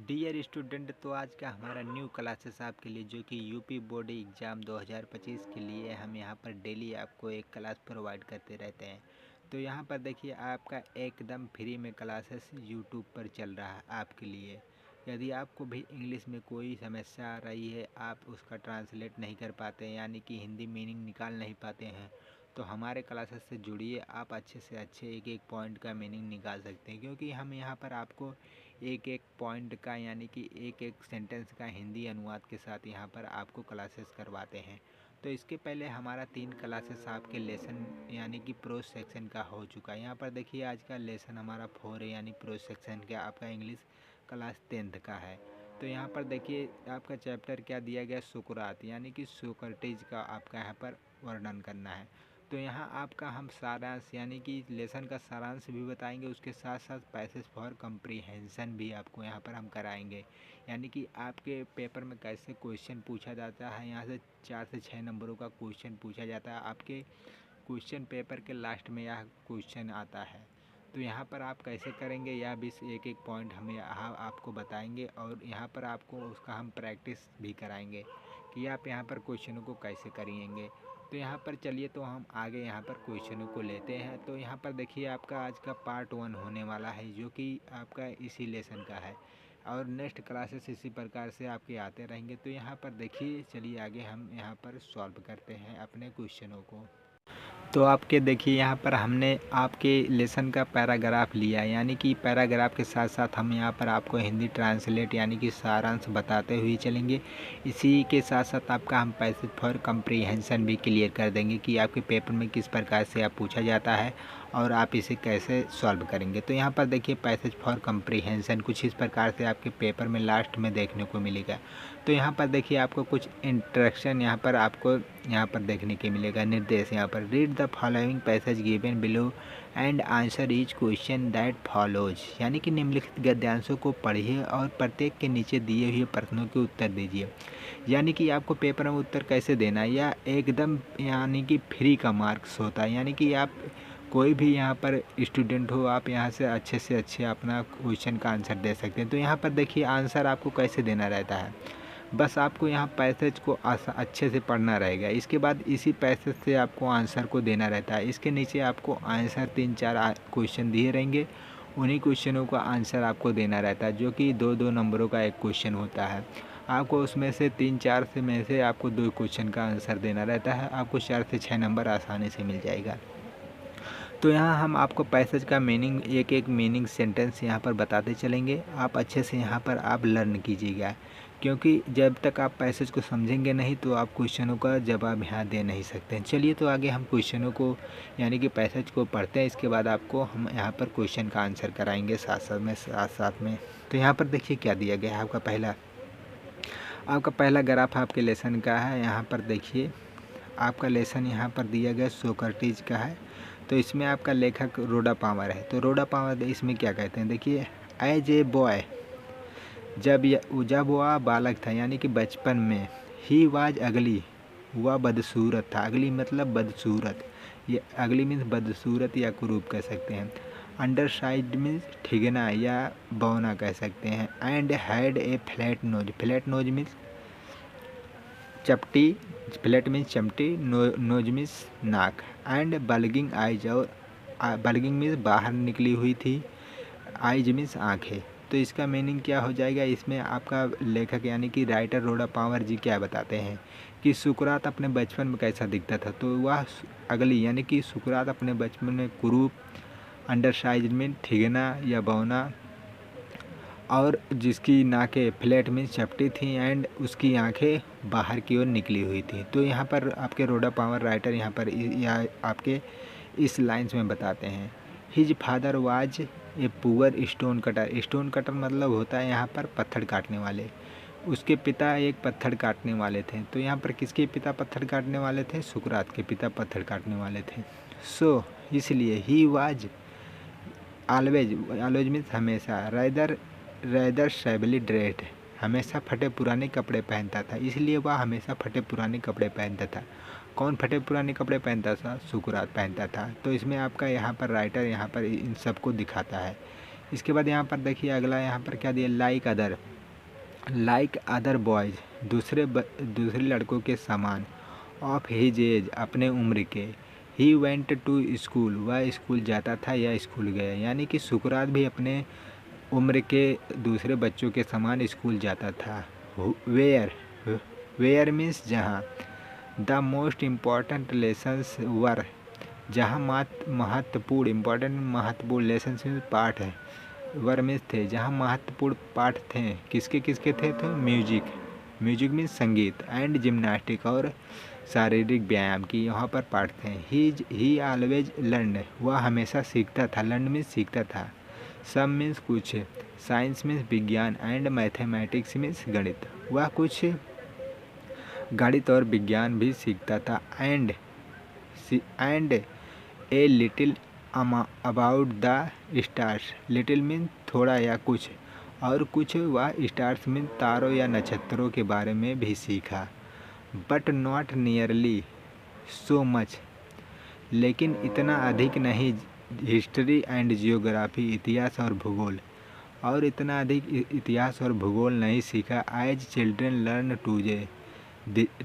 Dear student, तो आज का हमारा न्यू क्लासेस आपके लिए जो कि यूपी बोर्ड एग्ज़ाम 2025 के लिए हम यहाँ पर डेली आपको एक क्लास प्रोवाइड करते रहते हैं। तो यहाँ पर देखिए आपका एकदम फ्री में क्लासेस यूट्यूब पर चल रहा है आपके लिए। यदि आपको भी इंग्लिश में कोई समस्या आ रही है, आप उसका ट्रांसलेट नहीं कर पाते हैं यानी कि हिंदी मीनिंग निकाल नहीं पाते हैं, तो हमारे क्लासेस से जुड़िए। आप अच्छे से अच्छे एक एक पॉइंट का मीनिंग निकाल सकते हैं, क्योंकि हम यहाँ पर आपको एक एक पॉइंट का यानी कि एक एक सेंटेंस का हिंदी अनुवाद के साथ यहाँ पर आपको क्लासेस करवाते हैं। तो इसके पहले हमारा 3 क्लासेस आपके लेसन यानी कि प्रोज सेक्शन का हो चुका है। यहाँ पर देखिए आज का लेसन हमारा 4 है यानी प्रोज सेक्शन का आपका इंग्लिश क्लास 10th का है। तो यहाँ पर देखिए आपका चैप्टर क्या दिया गया, सुकरात यानी कि सोक्रेटिस का आपका यहाँ पर वर्णन करना है। तो यहाँ आपका हम सारांश यानी कि लेसन का सारांश भी बताएंगे, उसके साथ साथ पैसेज फॉर कंप्रीहेंशन भी आपको यहाँ पर हम कराएंगे। यानी कि आपके पेपर में कैसे क्वेश्चन पूछा जाता है, यहाँ से 4 से 6 नंबरों का क्वेश्चन पूछा जाता है। आपके क्वेश्चन पेपर के लास्ट में यह क्वेश्चन आता है, तो यहाँ पर आप कैसे करेंगे यह भी एक एक पॉइंट हम यहाँ आपको बताएंगे, और यहाँ पर आपको उसका हम प्रैक्टिस भी कराएंगे कि आप यहाँ पर क्वेश्चनों को कैसे करेंगे। तो यहाँ पर चलिए तो हम आगे यहाँ पर क्वेश्चनों को लेते हैं। तो यहाँ पर देखिए आपका आज का पार्ट 1 होने वाला है जो कि आपका इसी लेसन का है, और नेक्स्ट क्लासेस इसी प्रकार से आपके आते रहेंगे। तो यहाँ पर देखिए चलिए आगे हम यहाँ पर सॉल्व करते हैं अपने क्वेश्चनों को। तो आपके देखिए यहाँ पर हमने आपके लेसन का पैराग्राफ लिया है, यानी कि पैराग्राफ के साथ साथ हम यहाँ पर आपको हिंदी ट्रांसलेट यानी कि सारांश बताते हुए चलेंगे। इसी के साथ साथ आपका हम पैसेज फॉर कंप्रीहेंशन भी क्लियर कर देंगे कि आपके पेपर में किस प्रकार से आप पूछा जाता है और आप इसे कैसे सॉल्व करेंगे। तो यहाँ पर देखिए पैसेज फॉर कंप्रीहेंशन कुछ इस प्रकार से आपके पेपर में लास्ट में देखने को मिलेगा। तो यहाँ पर देखिए आपको कुछ इंस्ट्रक्शन यहाँ पर आपको यहाँ पर देखने के मिलेगा, निर्देश। यहाँ पर read the following passage given below and answer each question that follows, यानी कि निम्नलिखित गद्यांशों को पढ़िए और प्रत्येक के नीचे दिए हुए प्रश्नों के उत्तर दीजिए। यानी कि आपको पेपर में उत्तर कैसे देना है, या एकदम यानी कि फ्री का मार्क्स होता है। यानी कि आप कोई भी यहाँ पर स्टूडेंट हो, आप यहाँ से अच्छे अपना क्वेश्चन का आंसर दे सकते हैं। तो यहाँ पर देखिए आंसर आपको कैसे देना रहता है, बस आपको यहाँ पैसेज को अच्छे से पढ़ना रहेगा। इसके बाद इसी पैसेज से आपको आंसर को देना रहता है। इसके नीचे आपको आंसर 3-4 क्वेश्चन दिए रहेंगे, उन्हीं क्वेश्चनों का आंसर आपको देना रहता है, जो कि 2-2 नंबरों का एक क्वेश्चन होता है। आपको उसमें से 3-4 में से आपको 2 क्वेश्चन का आंसर देना रहता है। आपको 4 से 6 नंबर आसानी से मिल जाएगा। तो यहाँ हम आपको पैसेज का मीनिंग एक एक मीनिंग सेंटेंस यहाँ पर बताते चलेंगे। आप अच्छे से यहाँ पर आप लर्न कीजिएगा, क्योंकि जब तक आप पैसेज को समझेंगे नहीं तो आप क्वेश्चनों का जवाब यहाँ दे नहीं सकते हैं। चलिए तो आगे हम क्वेश्चनों को यानी कि पैसेज को पढ़ते हैं, इसके बाद आपको हम यहाँ पर क्वेश्चन का आंसर कराएंगे साथ साथ में। तो यहाँ पर देखिए क्या दिया गया है। आपका पहला ग्राफ आपके लेसन का है। यहाँ पर देखिए आपका लेसन यहाँ पर दिया गया सोक्रेटिस का है। तो इसमें आपका लेखक रोडा पामर है। तो रोडा पामर इसमें क्या कहते हैं, देखिए एज ए बॉय, जब वह बालक था यानी कि बचपन में, ही वाज अगली, वह बदसूरत था। अगली मतलब बदसूरत, ये अगली मीन्स बदसूरत या कुरूप कह सकते हैं। अंडर साइड मीन्स ठिगना या बौना कह सकते हैं। And had a flat knows, flat knows means चपटी, फ्लैट मीन्स चमटी, नोज मीन्स नाक। एंड बल्गिंग आइज, और बल्गिंग मीन्स बाहर निकली हुई थी, आइज मीन्स आँखें। तो इसका मीनिंग क्या हो जाएगा, इसमें आपका लेखक यानी कि राइटर रोडा पामर जी क्या बताते हैं कि सुकरात अपने बचपन में कैसा दिखता था। तो वह अगली यानी कि सुकरात अपने बचपन में कुरूप, अंडर साइज में ठिगना या बौना, और जिसकी नाकें फ्लैट में चपटी थी, एंड उसकी आंखें बाहर की ओर निकली हुई थी। तो यहाँ पर आपके रोडा पामर राइटर यहाँ पर या आपके इस लाइन्स में बताते हैं, his father was a poor stone cutter. Stone cutter मतलब होता है यहाँ पर पत्थर काटने वाले। उसके पिता एक पत्थर काटने वाले थे। तो यहाँ पर किसके पिता पत्थर काटने वाले थे, सुकरात के पिता पत्थर काटने वाले थे। सो इसलिए he was always, always means हमेशा, रैदर शैबली ड्रेड, हमेशा फटे पुराने कपड़े पहनता था। इसलिए वह हमेशा फटे पुराने कपड़े पहनता था। कौन फटे पुराने कपड़े पहनता था, सुकरात पहनता था। तो इसमें आपका यहाँ पर राइटर यहाँ पर इन सबको दिखाता है। इसके बाद यहाँ पर देखिए अगला यहाँ पर क्या दिया, like other, like other boys, दूसरे लड़कों के समान, ऑफ हिज एज, अपने उम्र के, ही वेंट टू स्कूल, वह स्कूल जाता था या स्कूल गया, यानी कि सुकरात भी अपने उम्र के दूसरे बच्चों के समान स्कूल जाता था। वेयर, वेयर मीन्स जहाँ, द मोस्ट इम्पॉर्टेंट लेसन्स वर, जहाँ महत्वपूर्ण, इम्पॉर्टेंट महत्वपूर्ण, लेसन्स मीन्स पाठ है, वर मीन्स थे, जहाँ महत्वपूर्ण पाठ थे, किसके किसके थे तो म्यूजिक, म्यूजिक मीन्स संगीत, एंड जिम्नास्टिक, और शारीरिक व्यायाम की यहाँ पर पाठ थे। ही ऑलवेज लर्न, वह हमेशा सीखता था, लर्न मीन्स सीखता था, सम मीन्स कुछ, साइंस मीन्स विज्ञान, एंड मैथमेटिक्स मीन्स गणित, वह कुछ गणित और विज्ञान भी सीखता था, and a little about the stars, little mean थोड़ा या कुछ, और कुछ वह स्टार्स मीन तारों या नक्षत्रों के बारे में भी सीखा, but not nearly so much, लेकिन इतना अधिक नहीं, हिस्ट्री एंड जियोग्राफी, इतिहास और भूगोल, और इतना अधिक इतिहास और भूगोल नहीं सीखा, as children learn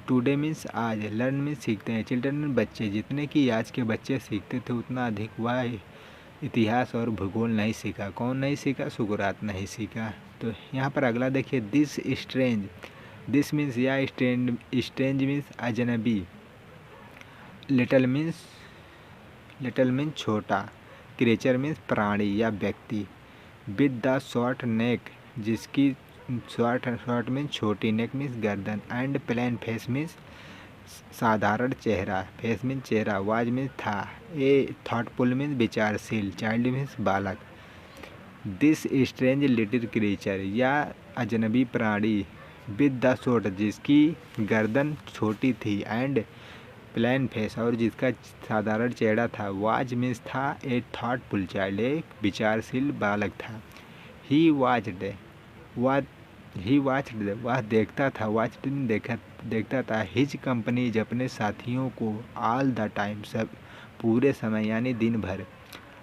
today means आज, लर्न मीन्स सीखते हैं, चिल्ड्रन मीन्स बच्चे, जितने कि आज के बच्चे सीखते थे उतना अधिक वह इतिहास और भूगोल नहीं सीखा। कौन नहीं सीखा? सुकरात नहीं सीखा। तो यहाँ पर अगला देखिए, दिस स्ट्रेंज, दिस मीन्स या स्ट्रेंज मीन्स अजनबी, लिटल मीन्स छोटा, क्रिएचर मीन्स प्राणी या व्यक्ति, विद द शॉर्ट नेक, जिसकी शॉर्ट मीन्स छोटी, नेक मीन्स गर्दन, एंड प्लेन फेस मीन्स साधारण चेहरा, फेस मीन्स चेहरा, वाज मीन्स था, ए थॉटफुल मीन्स विचारशील, चाइल्ड मीन्स बालक, दिस स्ट्रेंज लिटिल क्रीचर या अजनबी प्राणी, विद द शॉर्ट, जिसकी गर्दन छोटी थी, एंड प्लेन फेस, और जिसका साधारण चेहरा था, वाज मीन्स था, ए थॉटफुल चाइल्ड, एक विचारशील बालक था, ही वाच्ड, वह देखता था, वाच्ड देखता था, हिज कंपनी, अपने साथियों को, ऑल द टाइम, सब पूरे समय यानी दिन भर,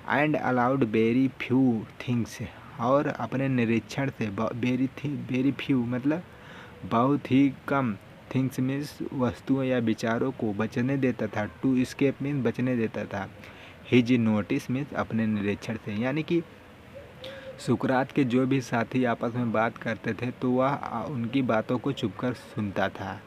and allowed very few things, और अपने निरीक्षण से वेरी फ्यू मतलब बहुत ही कम, थिंग्स मीन्स वस्तुओं या विचारों को बचने देता था, टू स्केप मीन्स बचने देता था, हिज नोटिस मीन्स अपने निरीक्षण से, यानी कि सुकरात के जो भी साथी आपस में बात करते थे तो वह उनकी बातों को चुपकर सुनता था,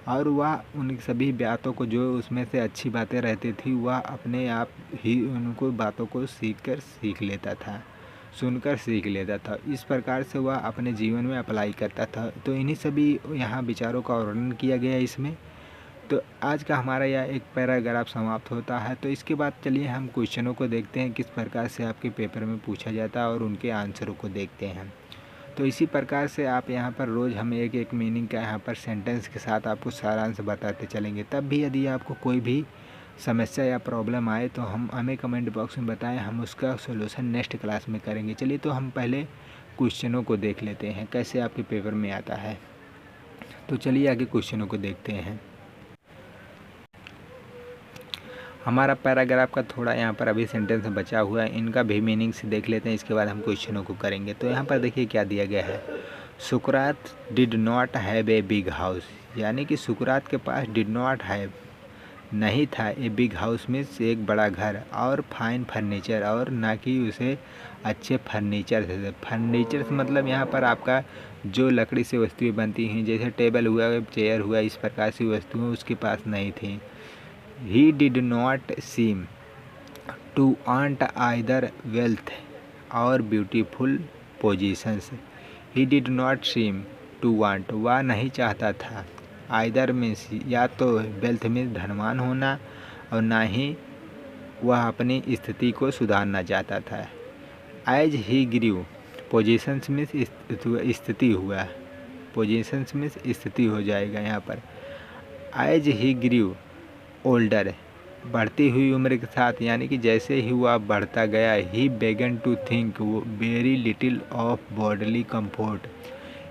और वह उन सभी बातों को, जो उसमें से अच्छी बातें रहती थी, वह अपने आप ही उनको बातों को सीख लेता था, सुनकर सीख लेता था, इस प्रकार से वह अपने जीवन में अप्लाई करता था। तो इन्हीं सभी यहाँ विचारों का वर्णन किया गया है इसमें। तो आज का हमारा यह एक पैराग्राफ समाप्त होता है। तो इसके बाद चलिए हम क्वेश्चनों को देखते हैं, किस प्रकार से आपके पेपर में पूछा जाता है, और उनके आंसरों को देखते हैं। तो इसी प्रकार से आप यहाँ पर रोज़ हम एक एक मीनिंग का यहाँ पर सेंटेंस के साथ आपको सारांश बताते चलेंगे। तब भी यदि आपको कोई भी समस्या या प्रॉब्लम आए तो हमें कमेंट बॉक्स में बताएं, हम उसका सोल्यूशन नेक्स्ट क्लास में करेंगे। चलिए तो हम पहले क्वेश्चनों को देख लेते हैं कैसे आपके पेपर में आता है। तो चलिए आगे क्वेश्चनों को देखते हैं। हमारा पैराग्राफ का थोड़ा यहाँ पर अभी सेंटेंस बचा हुआ है, इनका भी मीनिंग से देख लेते हैं, इसके बाद हम क्वेश्चनों को करेंगे। तो यहाँ पर देखिए क्या दिया गया है, सुकरात did not have a big house, यानी कि सुकरात के पास डिड नॉट हैव नहीं था, ए बिग हाउस मीन्स एक बड़ा घर, और फाइन फर्नीचर, और ना कि उसे अच्छे फर्नीचर थे। फर्नीचर मतलब यहाँ पर आपका जो लकड़ी से वस्तुएं बनती हैं, जैसे टेबल हुआ, चेयर हुआ, इस प्रकार की वस्तुएं उसके पास नहीं थी। He did not seem to want either wealth or beautiful positions. He did not seem to want, वह नहीं चाहता था, either मीन्स या तो वेल्थ मीन्स धनवान होना, और ना ही वह अपनी स्थिति को सुधारना चाहता था। As he grew, positions means स्थिति हुआ, पोजीशंस मीन्स स्थिति हो जाएगा यहाँ पर। As he grew ओल्डर, बढ़ती हुई उम्र के साथ, यानी कि जैसे ही वह बढ़ता गया, he began to think very little of bodily comfort,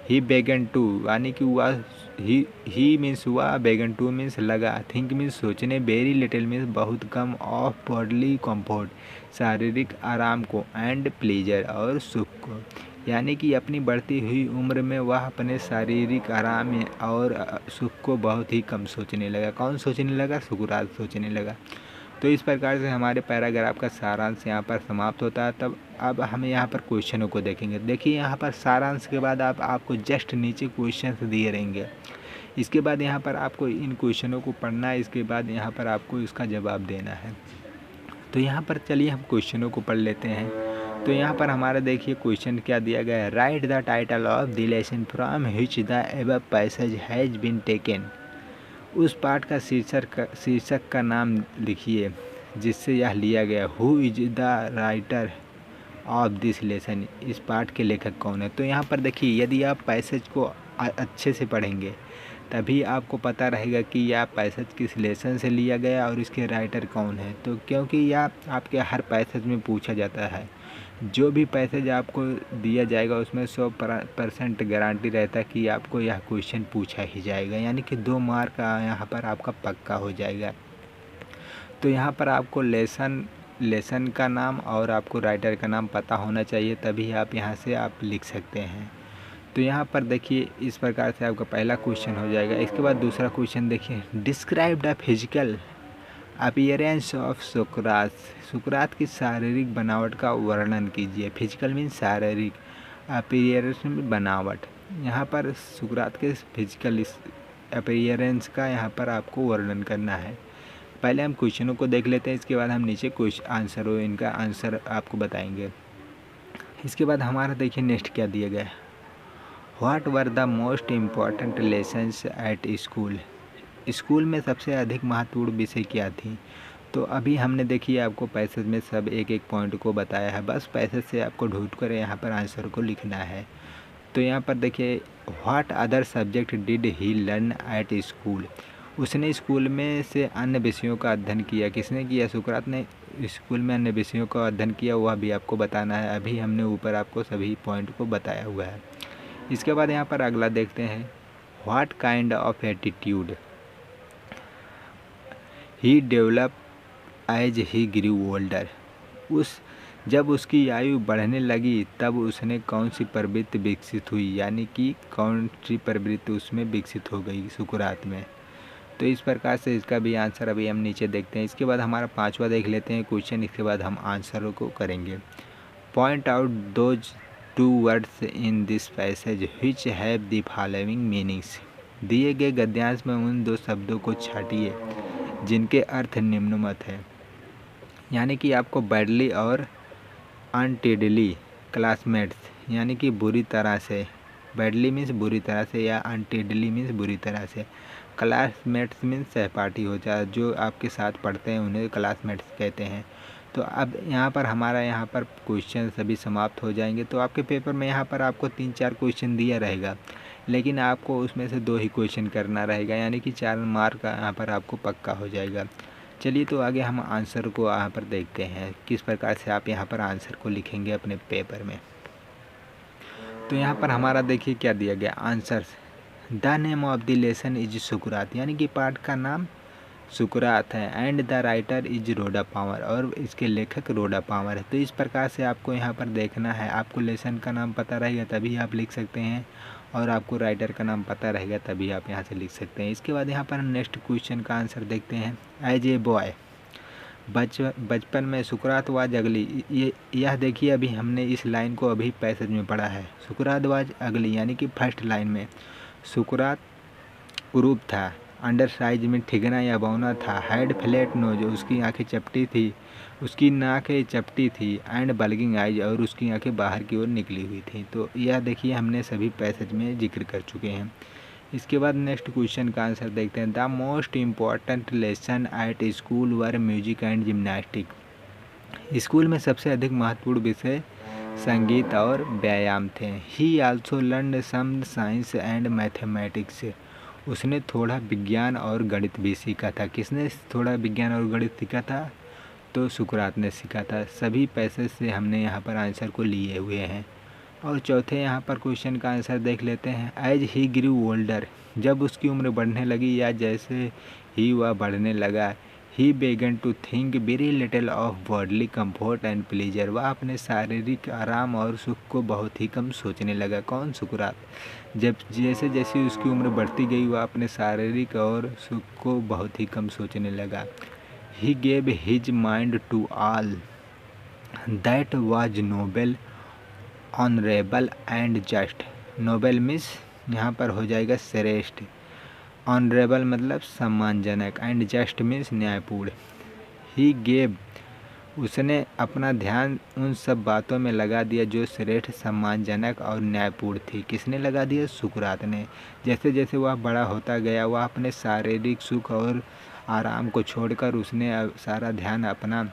he began to यानी कि वह ही मीन्स हुआ, बेगन टू मीन्स लगा, थिंक मीन्स सोचने, वेरी लिटिल मीन्स बहुत कम, ऑफ बॉडली कंफर्ट शारीरिक आराम को, एंड प्लीजर और सुख को, यानी कि अपनी बढ़ती हुई उम्र में वह अपने शारीरिक आराम और सुख को बहुत ही कम सोचने लगा। कौन सोचने लगा? सुकरात सोचने लगा। तो इस प्रकार से हमारे पैराग्राफ का सारांश यहाँ पर समाप्त होता है। तब अब हम यहाँ पर क्वेश्चनों को देखेंगे। देखिए यहाँ पर सारांश के बाद आपको जस्ट नीचे क्वेश्चन दिए रहेंगे। इसके बाद यहाँ पर आपको इन क्वेश्चनों को पढ़ना है। इसके बाद यहाँ पर आपको इसका जवाब देना है। तो यहाँ पर चलिए हम क्वेश्चनों को पढ़ लेते हैं। तो यहाँ पर हमारा देखिए क्वेश्चन क्या दिया गया है। Write the title of the lesson from which the above passage has been taken. उस पाठ का शीर्षक का नाम लिखिए जिससे यह लिया गया। Who is the writer of this lesson. इस पाठ के लेखक कौन है? तो यहाँ पर देखिए यदि आप पैसेज को अच्छे से पढ़ेंगे तभी आपको पता रहेगा कि यह पैसेज किस लेसन से लिया गया और इसके राइटर कौन है। तो क्योंकि यह आपके हर पैसेज में पूछा जाता है। जो भी पैसेज आपको दिया जाएगा उसमें 100% गारंटी रहता है कि आपको यह क्वेश्चन पूछा ही जाएगा, यानी कि 2 मार्क यहाँ पर आपका पक्का हो जाएगा। तो यहाँ पर आपको लेसन का नाम और आपको राइटर का नाम पता होना चाहिए, तभी आप यहाँ से आप लिख सकते हैं। तो यहाँ पर देखिए इस प्रकार से आपका पहला क्वेश्चन हो जाएगा। इसके बाद दूसरा क्वेश्चन देखिए। Describe the physical appearance of सुकरात। सुकरात की शारीरिक बनावट का वर्णन कीजिए। फिजिकल मीन्स शारीरिक, अपीयरेंस में बनावट। यहाँ पर सुकरात के फिजिकल अपीयरेंस का यहाँ पर आपको वर्णन करना है। पहले हम क्वेश्चनों को देख लेते हैं, इसके बाद हम नीचे इनका आंसर आपको बताएंगे। इसके बाद हमारा देखिए नेक्स्ट क्या दिया गया है। What were the most important lessons at school. School में सबसे अधिक महत्वपूर्ण विषय क्या थी? तो अभी हमने देखिए आपको पैसेज में सब एक एक पॉइंट को बताया है। बस पैसेज से आपको ढूंढ कर यहाँ पर आंसर को लिखना है। तो यहाँ पर देखिए what other subject did he learn at school. उसने स्कूल में से अन्य विषयों का अध्ययन किया। किसने किया? सुकरात ने स्कूल में अन्य विषयों का अध्ययन किया, वह भी आपको बताना है। अभी हमने ऊपर आपको सभी पॉइंट को बताया हुआ है। इसके बाद यहाँ पर अगला देखते हैं। What kind of attitude he develop as he grew older. जब उसकी आयु बढ़ने लगी तब उसने कौन सी प्रवृत्ति विकसित हुई, यानी कि कौन सी प्रवृत्ति उसमें विकसित हो गई सुकरात में। तो इस प्रकार से इसका भी आंसर अभी हम नीचे देखते हैं। इसके बाद हमारा 5वां देख लेते हैं क्वेश्चन। इसके बाद हम आंसरों को करेंगे। Point out those 2 words in this passage which have the following meanings. दिए गए गद्यांश में उन 2 शब्दों को छांटिए जिनके अर्थ निम्नमत है। यानी कि आपको बैडली और अनटेडली क्लासमेट्स, यानी कि बुरी तरह से। बैडली मीन्स बुरी तरह से या अनटेडली मीन्स बुरी तरह से। क्लासमेट्स मीन्स सहपाठी हो जाए, जो आपके साथ पढ़ते हैं उन्हें क्लासमेट्स कहते हैं। तो अब यहाँ पर हमारा क्वेश्चन सभी समाप्त हो जाएंगे। तो आपके पेपर में यहाँ पर आपको 3-4 क्वेश्चन दिया रहेगा, लेकिन आपको उसमें से 2 ही क्वेश्चन करना रहेगा, यानी कि 4 मार्क यहाँ पर आपको पक्का हो जाएगा। चलिए तो आगे हम आंसर को यहाँ पर देखते हैं किस प्रकार से आप यहाँ पर आंसर को लिखेंगे अपने पेपर में। तो यहाँ पर हमारा देखिए क्या दिया गया answers. The name of the lesson is सुकरात, यानी कि पाठ का नाम सुकरात है। And the writer is Rodan power, और इसके लेखक रोडा पावर है। तो इस प्रकार से आपको यहाँ पर देखना है। आपको लेसन का नाम पता रहेगा तभी आप लिख सकते हैं, और आपको राइटर का नाम पता रहेगा तभी आप यहाँ से लिख सकते हैं। इसके बाद यहाँ पर हम नेक्स्ट क्वेश्चन का आंसर देखते हैं। एज ए बॉय, बचपन में सुकरात वाज अगली। यह देखिए अभी हमने इस लाइन को अभी पैसेज में पढ़ा है। सुकरात वाज अगली, यानी कि फर्स्ट लाइन में सुकरात कुरूप था, अंडर साइज में ठिगना या बौना था, हैड फ्लैट नोज, उसकी आंखें चपटी थी, उसकी नाकें चपटी थी, एंड बल्गिंग आइज, और उसकी आंखें बाहर की ओर निकली हुई थी। तो यह देखिए हमने सभी पैसेज में जिक्र कर चुके हैं। इसके बाद नेक्स्ट क्वेश्चन का आंसर देखते हैं। The most important lesson at school were music and gymnastic. School में सबसे अधिक महत्वपूर्ण विषय संगीत और व्यायाम थे। He also learn some science and mathematics. उसने थोड़ा विज्ञान और गणित भी सीखा था। किसने थोड़ा विज्ञान और गणित सीखा था? तो सुकरात ने सीखा था। सभी पैसेज से हमने यहाँ पर आंसर को लिए हुए हैं। और चौथे यहाँ पर क्वेश्चन का आंसर देख लेते हैं। एज ही ग्रू ओल्डर, जब उसकी उम्र बढ़ने लगी या जैसे ही वह बढ़ने लगा, he began to think very little of bodily comfort and pleasure. वह अपने शारीरिक आराम और सुख को बहुत ही कम सोचने लगा। कौन? सुकरात। जब जैसे जैसे उसकी उम्र बढ़ती गई वह अपने शारीरिक और सुख को बहुत ही कम सोचने लगा। He gave his mind to all that was noble, honourable and just. Noble means यहाँ पर हो जाएगा श्रेष्ठ, ऑनरेबल मतलब सम्मानजनक, एंड जस्ट मीन्स न्यायपूर्ण। ही गेव उसने अपना ध्यान उन सब बातों में लगा दिया जो श्रेष्ठ, सम्मानजनक और न्यायपूर्ण थी। किसने लगा दिया? सुकरात ने। जैसे जैसे वह बड़ा होता गया वह अपने शारीरिक सुख और आराम को छोड़कर उसने सारा ध्यान अपना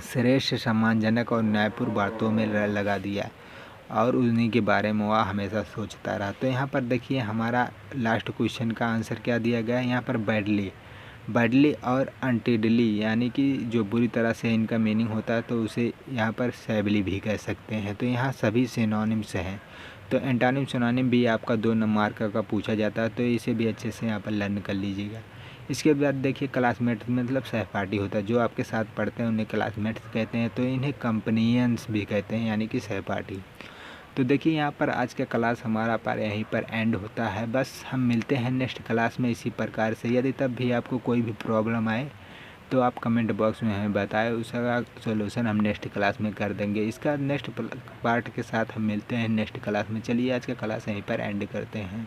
श्रेष्ठ, सम्मानजनक और न्यायपूर्ण बातों में लगा दिया और उन्हीं के बारे में वह हमेशा सोचता रहा। तो यहाँ पर देखिए हमारा लास्ट क्वेश्चन का आंसर क्या दिया गया है। यहाँ पर बैडली, बैडली और अनटिडली यानी कि जो बुरी तरह से इनका मीनिंग होता है तो उसे यहाँ पर सैबली भी कह सकते हैं। तो यहाँ सभी सिनोनिम्स हैं। तो एंटोनिम सिनोनिम भी आपका 2 मार्क का पूछा जाता है, तो इसे भी अच्छे से यहाँ पर लर्न कर लीजिएगा। इसके बाद देखिए क्लासमेट मतलब सहपाठी होता है, जो आपके साथ पढ़ते हैं उन्हें क्लासमेट्स कहते हैं। तो इन्हें कंपनियंस भी कहते हैं यानी कि सहपाठी। तो देखिए यहाँ पर आज का क्लास हमारा पर यहीं पर एंड होता है। बस हम मिलते हैं नेक्स्ट क्लास में इसी प्रकार से। यदि तब भी आपको कोई भी प्रॉब्लम आए तो आप कमेंट बॉक्स में हमें बताएं, उसका सॉल्यूशन हम नेक्स्ट क्लास में कर देंगे। इसका नेक्स्ट पार्ट के साथ हम मिलते हैं नेक्स्ट क्लास में। चलिए आज का क्लास यहीं पर एंड करते हैं।